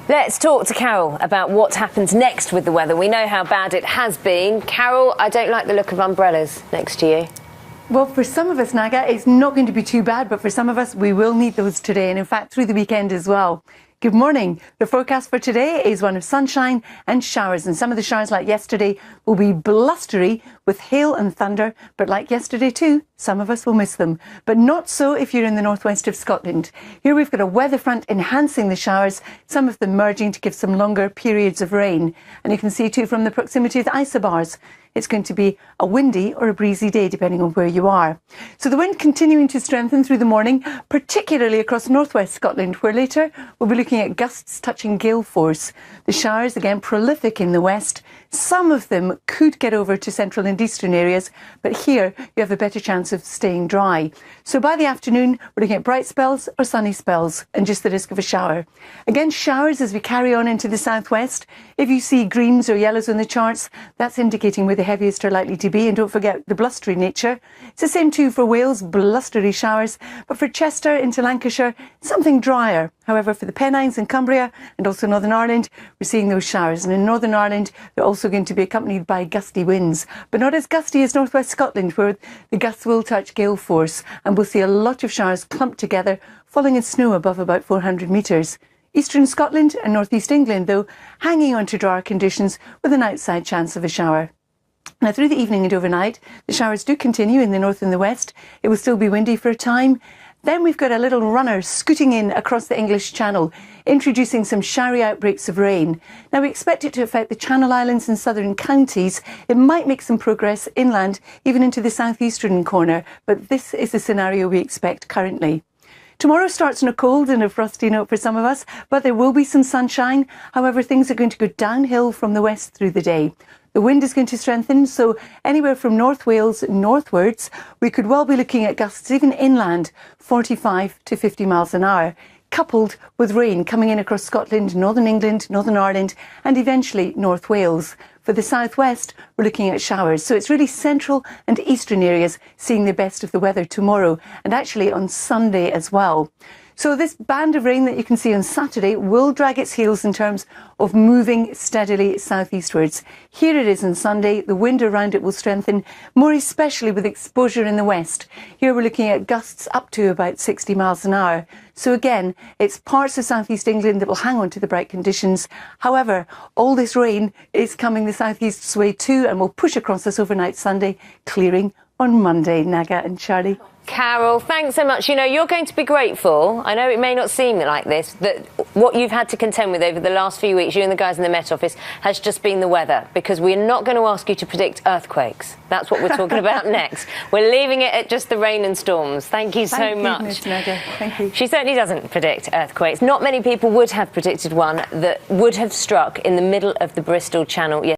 Let's talk to Carol about what happens next with the weather. We know how bad it has been. Carol, I don't like the look of umbrellas next to you. Well, for some of us, Naga, it's not going to be too bad, but for some of us, we will need those today, and in fact, through the weekend as well. Good morning. The forecast for today is one of sunshine and showers, and some of the showers, like yesterday, will be blustery with hail and thunder, but like yesterday too, some of us will miss them. But not so if you're in the northwest of Scotland. Here we've got a weather front enhancing the showers, some of them merging to give some longer periods of rain. And you can see too from the proximity of the isobars, it's going to be a windy or a breezy day depending on where you are. So the wind continuing to strengthen through the morning, particularly across northwest Scotland, where later we'll be looking at gusts touching gale force. The showers again prolific in the west. Some of them could get over to central and eastern areas, but here you have a better chance of staying dry. So by the afternoon, we're looking at bright spells or sunny spells and just the risk of a shower. Again, showers as we carry on into the southwest. If you see greens or yellows on the charts, that's indicating where the heaviest are likely to be. And don't forget the blustery nature. It's the same too for Wales, blustery showers. But for Chester into Lancashire, something drier. However, for the Pennines and Cumbria and also Northern Ireland, we're seeing those showers. And in Northern Ireland, they're also going to be accompanied by gusty winds, but not as gusty as northwest Scotland, where the gusts will touch gale force. And we'll see a lot of showers clumped together, falling in snow above about 400 metres. Eastern Scotland and northeast England, though, hanging on to drier conditions with an outside chance of a shower. Now, through the evening and overnight, the showers do continue in the north and the west. It will still be windy for a time. Then we've got a little runner scooting in across the English Channel, introducing some showery outbreaks of rain. Now, we expect it to affect the Channel Islands and southern counties. It might make some progress inland, even into the southeastern corner, but this is the scenario we expect currently. Tomorrow starts on a cold and a frosty note for some of us, but there will be some sunshine. However, things are going to go downhill from the west through the day. The wind is going to strengthen, so anywhere from North Wales northwards, we could well be looking at gusts even inland, 45 to 50 miles an hour, coupled with rain coming in across Scotland, Northern England, Northern Ireland, and eventually North Wales. For the southwest, we're looking at showers. So it's really central and eastern areas seeing the best of the weather tomorrow, and actually on Sunday as well. So this band of rain that you can see on Saturday will drag its heels in terms of moving steadily southeastwards. Here it is on Sunday. The wind around it will strengthen, more especially with exposure in the west. Here we're looking at gusts up to about 60 miles an hour. So again, it's parts of southeast England that will hang on to the bright conditions. However, all this rain is coming the southeast's way too and will push across us overnight Sunday, clearing on Monday. Naga and Charlie. Carol, thanks so much. You know, you're going to be grateful. I know it may not seem like this, that what you've had to contend with over the last few weeks, you and the guys in the Met Office, has just been the weather, because we're not going to ask you to predict earthquakes. That's what we're talking about next. We're leaving it at just the rain and storms. Thank you so much. Naga. Thank you. She certainly doesn't predict earthquakes. Not many people would have predicted one that would have struck in the middle of the Bristol Channel yesterday.